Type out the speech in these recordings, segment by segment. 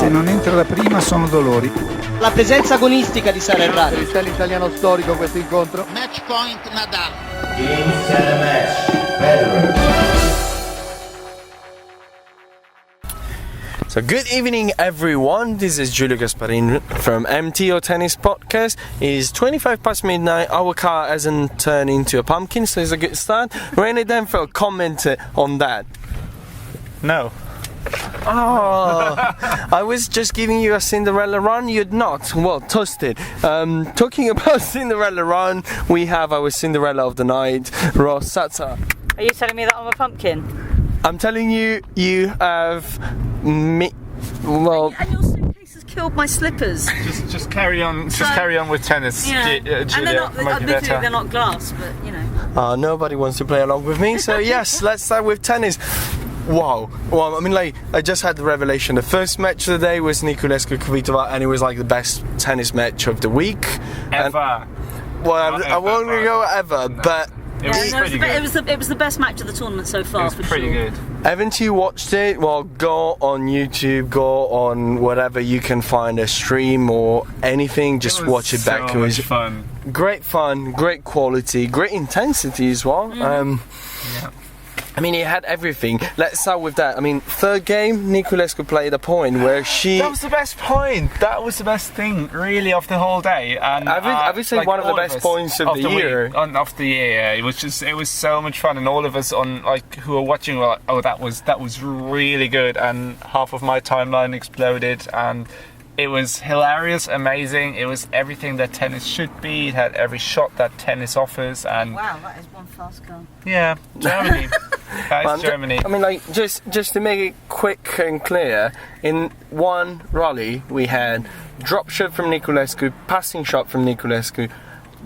Se non entra la prima sono dolori. La presenza agonistica di Sara Errani. Per l'italiano storico questo incontro. Match point Nadal. Game, set, match. Federer. So good evening everyone, this is Giulio Gasparin from MTO Tennis Podcast. It's 25 past midnight, our car hasn't turned into a pumpkin, so it's a good start. René Denfeld commented on that. No. Oh, I was just giving you a Cinderella run, you'd not. Well, toasted. Talking about Cinderella run, we have our Cinderella of the night, Satar. Are you telling me that I'm a pumpkin? I'm telling you, you have me. Well, and your suitcase has killed my slippers. Just carry on. Just carry on with tennis, Yeah. Julia. And they're not, Might be admittedly, better. they're not glass, but you know. nobody wants to play along with me, so yes, let's start with tennis. Wow. Well, I mean, like, I just had the revelation. The first match of the day was Niculescu-Kvitova, and it was like the best tennis match of the week. Ever. Well, I won't go ever, but It was pretty good. It was the best match of the tournament so far. It was for pretty sure. good. haven't you watched it? Well, go on YouTube, go on whatever you can find a stream or anything, just watch it back. So much fun. Great fun, great quality, great intensity as well. Yeah. I mean, it had everything. Let's start with that. I mean, third game, Niculescu played a point where she... That was the best point. That was the best thing, really, of the whole day. And I would say like one of the all best us points of the year. Week, of the year. It was so much fun, and all of us on who were watching were like, oh, that was really good, and half of my timeline exploded, and it was hilarious, amazing. It was everything that tennis should be. It had every shot that tennis offers, and Wow, that is one fast car. yeah, Germany. That is Germany. I mean, like, just to make it quick and clear, in one rally we had drop shot from Niculescu, passing shot from Niculescu,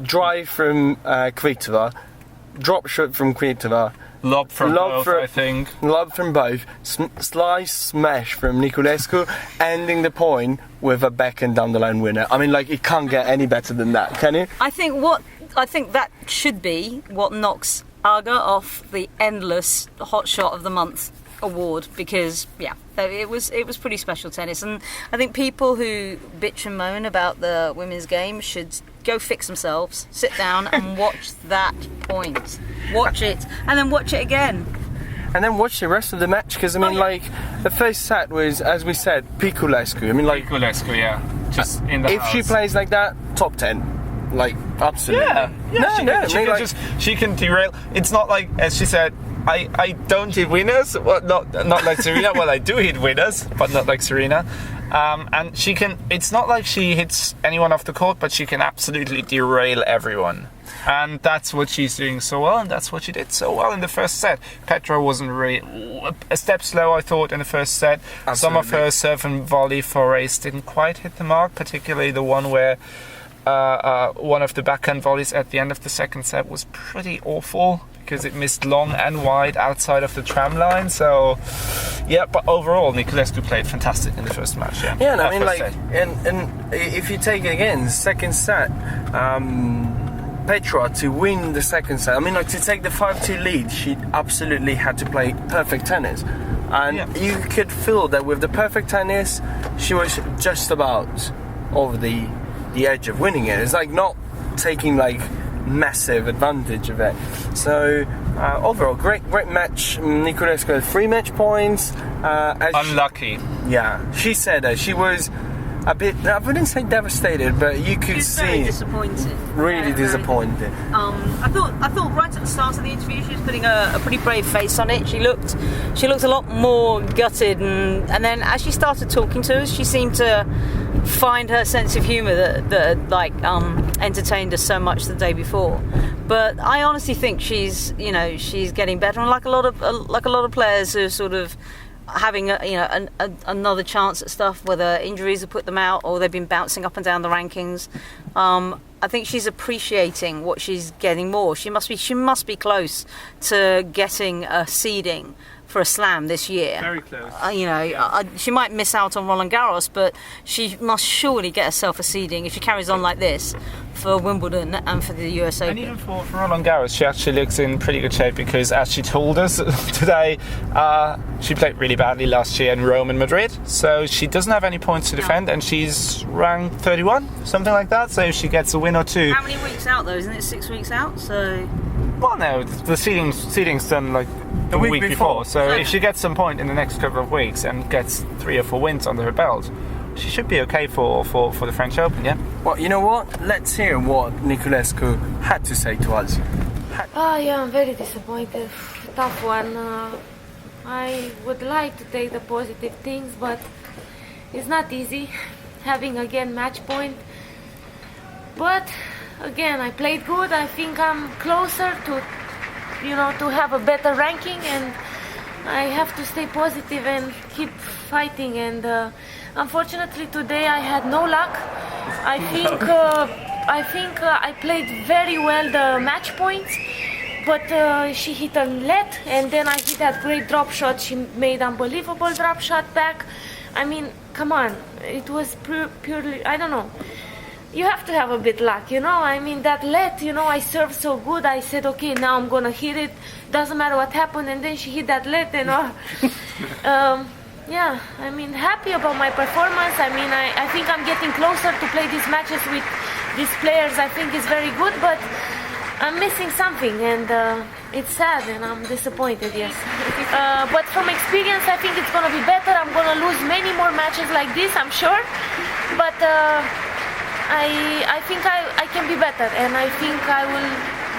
drive from Kvitova, drop shot from Kvitova, Lob from both, I think. lob from both, slice smash from Niculescu, ending the point with a backhand down the line winner. I mean, like, it can't get any better than that, can it? I think that should be what knocks Aga off the endless Hot Shot of the Month award, because it was pretty special tennis, and I think people who bitch and moan about the women's game should go fix themselves, sit down and watch that point. Watch it, and then watch it again. And then watch the rest of the match, because I mean, like, the first set was, as we said, Niculescu. I mean, like, Niculescu, yeah, just in the if house. she plays like that, top 10, like, absolutely. She can derail. It's not like, as she said, I don't hit winners. Well, not like Serena. Well, I do hit winners, but not like Serena. And she can. It's not like she hits anyone off the court, but she can absolutely derail everyone. And that's what she's doing so well, and that's what she did so well in the first set. Petra wasn't really a step slow, I thought, in the first set. Absolutely. Some of her serve and volley forays didn't quite hit the mark, particularly the one where one of the backhand volleys at the end of the second set was pretty awful, because it missed long and wide outside of the tram line. So, yeah, but overall, Niculescu played fantastic in the first match. Yeah, and I mean, like, and if you take it again, second set, Petra to win the second set, I mean, like, to take the 5-2 lead, she absolutely had to play perfect tennis. And you could feel that with the perfect tennis, she was just about over the edge of winning it. It's like not taking like massive advantage of it. So overall, great match. Niculescu had 3 match points. Unlucky. She said that she was a bit, I wouldn't say devastated, but you could see very disappointed. Really disappointed. I thought right at the start of the interview she was putting a pretty brave face on it. She looked a lot more gutted, and then as she started talking to us, she seemed to find her sense of humour that entertained us so much the day before. But I honestly think she's getting better, and like a lot of players who are sort of having another chance at stuff, whether injuries have put them out or they've been bouncing up and down the rankings. I think she's appreciating what she's getting more. She must be close to getting a seeding for a slam this year. Very close. She might miss out on Roland Garros, but she must surely get herself a seeding if she carries on like this for Wimbledon and for the US Open. And even for Roland Garros, she actually looks in pretty good shape because, as she told us today, she played really badly last year in Rome and Madrid. So she doesn't have any points to defend, and she's ranked 31, something like that. So if she gets a win or two. How many weeks out though? Isn't it 6 weeks out? So. Well, no, the seeding's done like the week before. So if she gets some point in the next couple of weeks and gets 3 or 4 wins under her belt, she should be okay for the French Open, yeah? Well, you know what? Let's hear what Niculescu had to say to us. I'm very disappointed. Tough one. I would like to take the positive things, but it's not easy. Having again match point. But again, I played good. I think I'm closer to have a better ranking, and I have to stay positive and keep fighting. And unfortunately, today I had no luck. I think I played very well the match points, but she hit a net, and then I hit that great drop shot. She made unbelievable drop shot back. I mean, come on, it was purely, I don't know. You have to have a bit luck, I mean, that let, I served so good. I said, okay, now I'm gonna hit it. Doesn't matter what happened. And then she hit that let, yeah, I mean, happy about my performance. I mean, I think I'm getting closer to play these matches with these players. I think it's very good, but I'm missing something, and it's sad, and I'm disappointed, yes. But from experience, I think it's gonna be better. I'm gonna lose many more matches like this, I'm sure. But I think I can be better, and I think I will.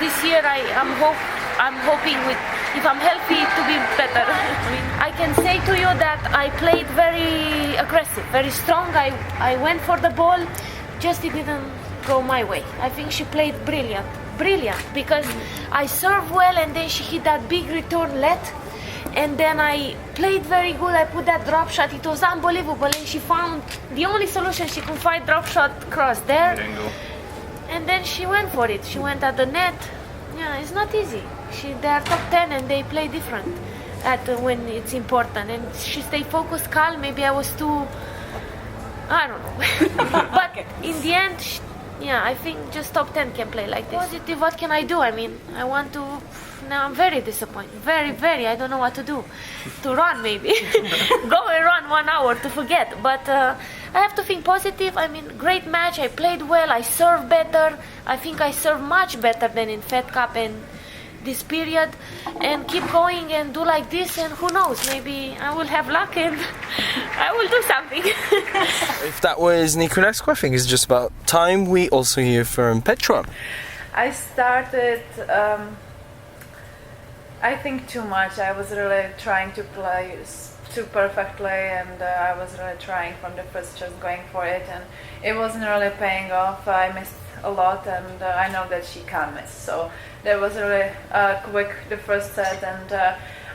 This year, I'm hoping if I'm healthy to be better. I can say to you that I played very aggressive, very strong. I went for the ball, just it didn't go my way. I think she played brilliant, because I served well, and then she hit that big return let. And then I played very good. I put that drop shot. It was unbelievable. And she found the only solution she could find, drop shot cross there. And then she went for it. She went at the net. Yeah, it's not easy. They are top 10 and they play different when it's important. And she stayed focused, calm. Maybe I was too, I don't know. But in the end, I think just top 10 can play like this. Positive, what can I do? I mean, I want to... Now I'm very disappointed, very. I don't know what to do. To run, maybe. Go and run 1 hour to forget. But I have to think positive. I mean, great match. I played well. I served better. I think I served much better than in Fed Cup and this period. And keep going and do like this. And who knows, maybe I will have luck and I will do something. If that was Niculescu, I think it's just about time we also hear from Petra. I started... I think too much. I was really trying to play too perfectly, and I was really trying from the first, just going for it, and it wasn't really paying off. I missed a lot, and I know that she can't miss. So that was really quick, the first set, and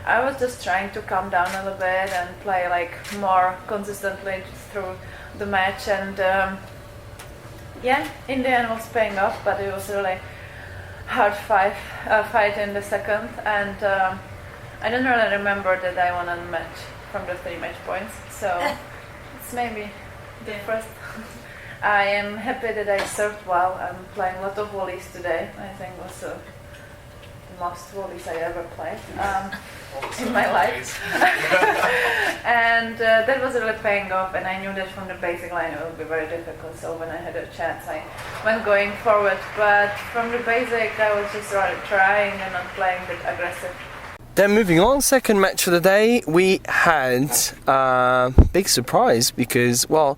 I was just trying to calm down a little bit and play like more consistently through the match, and in the end it was paying off, but it was really hard fight in the second, and I don't really remember that I won a match from the 3 match points, so it's maybe the first. I am happy that I served well. I'm playing a lot of volleys today. I think it was the most volleys I ever played in my life. And that was really paying off, and I knew that from the basic line it would be very difficult, so when I had a chance I went going forward, but from the basic I was just rather trying and not playing a bit aggressive. Then moving on, second match of the day, we had a big surprise because, well,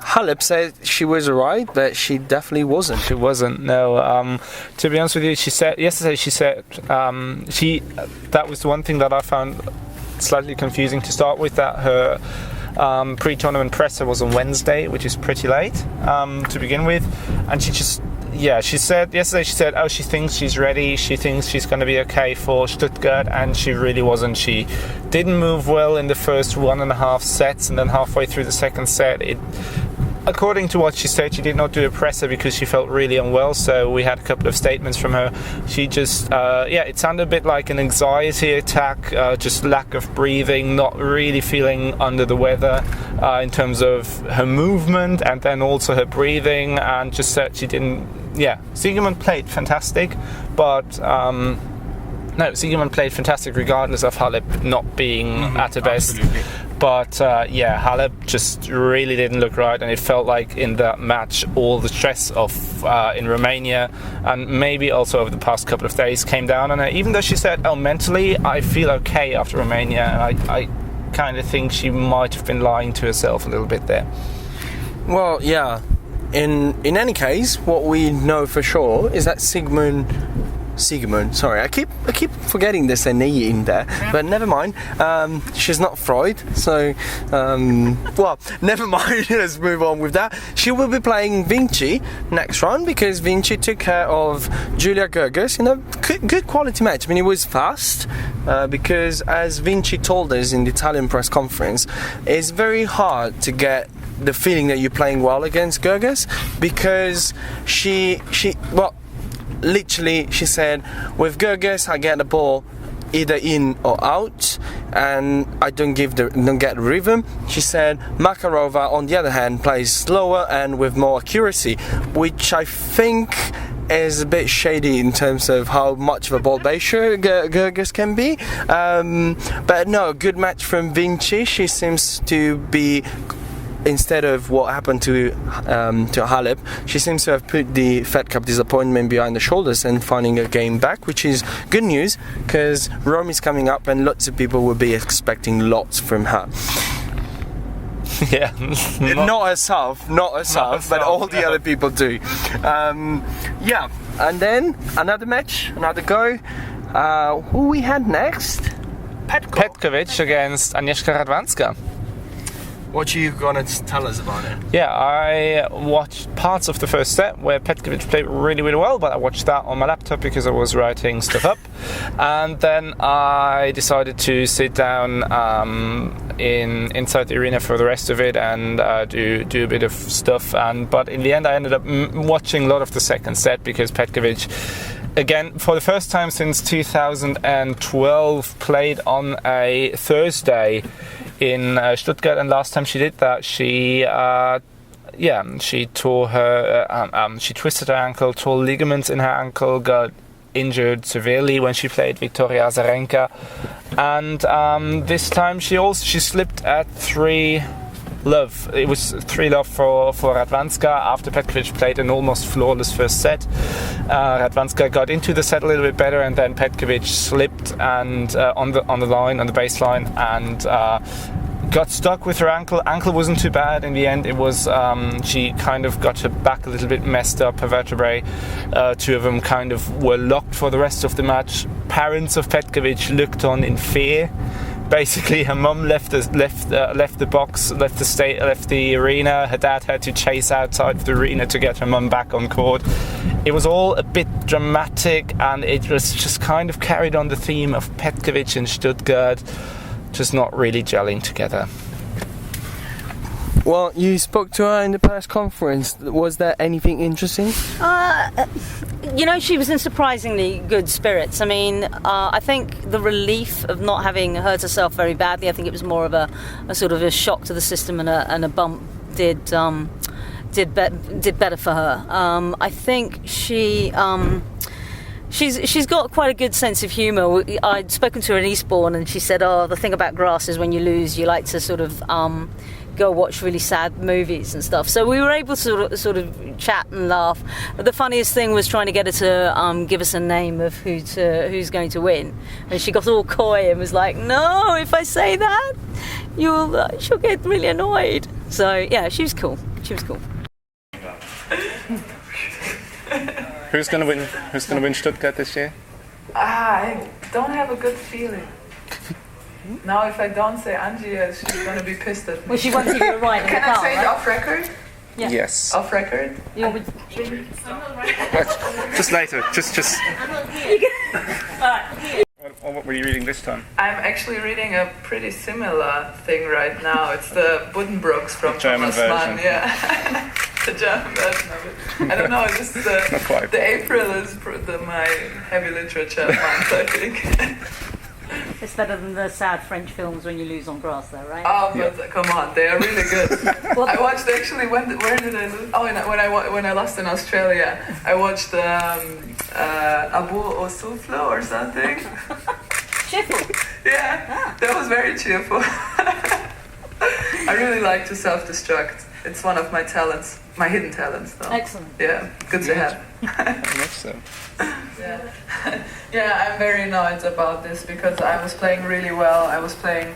Halep said she was alright, but she definitely wasn't. She wasn't, no. To be honest with you, she said that was the one thing that I found slightly confusing to start with, that her pre-tournament presser was on Wednesday, which is pretty late to begin with, and she said yesterday, oh, she thinks she's ready, she thinks she's going to be okay for Stuttgart, and she really wasn't. She didn't move well in the first 1.5 sets, and then halfway through the second set according to what she said, she did not do a presser because she felt really unwell. So we had a couple of statements from her. She just, it sounded a bit like an anxiety attack, just lack of breathing, not really feeling under the weather in terms of her movement and then also her breathing, and just said she didn't. Yeah, Siegemund played fantastic, but. No, Siegemund played fantastic regardless of Halep not being at her best. Absolutely. But Halep just really didn't look right, and it felt like in that match all the stress of in Romania and maybe also over the past couple of days came down on her. Even though she said, "Oh, mentally I feel okay after Romania," and I kind of think she might have been lying to herself a little bit there. Well, yeah. In any case, what we know for sure is that Siegemund. Sorry, I keep forgetting there's an E in there, but never mind. She's not Freud, so well, never mind. Let's move on with that. She will be playing Vinci next round because Vinci took care of Julia Görges in a good quality match. I mean, it was fast because, as Vinci told us in the Italian press conference, it's very hard to get the feeling that you're playing well against Görges because she literally, she said, with Görges, I get the ball either in or out, and I don't get the rhythm. She said Makarova, on the other hand, plays slower and with more accuracy, which I think is a bit shady in terms of how much of a ball baser Görges can be. But no, good match from Vinci. She seems to be. Instead of what happened to Halep, she seems to have put the Fed Cup disappointment behind the shoulders and finding a game back, which is good news because Rome is coming up and lots of people will be expecting lots from her. Yeah, not herself, but all the other people do. Yeah, and then another match, another go. Who we had next? Petkovic against Agnieszka Radwanska. What are you gonna tell us about it? Yeah, I watched parts of the first set where Petkovic played really, really well, but I watched that on my laptop because I was writing stuff up. And then I decided to sit down inside the arena for the rest of it and do a bit of stuff. But in the end, I ended up watching a lot of the second set because Petkovic, again, for the first time since 2012, played on a Thursday in Stuttgart, and last time she did that, she tore her, she twisted her ankle, tore ligaments in her ankle, got injured severely when she played Victoria Azarenka, and this time she slipped at 3-love. It was 3-love for Radwanska after Petkovic played an almost flawless first set. Radwanska got into the set a little bit better, and then Petkovic slipped and on the baseline, and got stuck with her ankle. Ankle wasn't too bad in the end. It was she kind of got her back a little bit messed up, her vertebrae. Two of them kind of were locked for the rest of the match. Parents of Petkovic looked on in fear. Basically, her mum left the box, left the arena. Her dad had to chase outside the arena to get her mum back on court. It was all a bit dramatic, and it was just kind of carried on the theme of Petkovic and Stuttgart just not really gelling together. Well, you spoke to her in the press conference. Was there anything interesting? She was in surprisingly good spirits. I mean, I think the relief of not having hurt herself very badly, I think it was more of a sort of a shock to the system, and a bump did better for her. I think she's got quite a good sense of humour. I'd spoken to her in Eastbourne, and she said, the thing about grass is when you lose, you like to sort of go watch really sad movies and stuff. So we were able to sort of chat and laugh. But the funniest thing was trying to get her to give us a name of who's going to win. And she got all coy and was like, "No, if I say that, she'll get really annoyed." So yeah, she was cool. Who's going to win? Who's going to win Stuttgart this year? I don't have a good feeling. Now, if I don't say Andrea, she's going to be pissed at me. Well, she wants you to write. Can I say it off record? Yeah. Yes. Off record? Just later. Just. Alright. What were What are you reading this time? I'm actually reading a pretty similar thing right now. It's the Buddenbrooks from German Thomas Mann. version. Yeah, the German version of it. I don't know. This is Not quite. the April is my heavy literature month, I think. It's better than the sad French films when you lose on grass, though, right? Oh, but come on, they are really good. I watched actually where did I lose? Oh, when I lost in Australia, I watched Abu au Souffle or something. Cheerful. Yeah, that was very cheerful. I really like to self-destruct. It's one of my talents, my hidden talents, though. Excellent. Yeah, good to have. I love so. Yeah, I'm very annoyed about this because I was playing really well. I was playing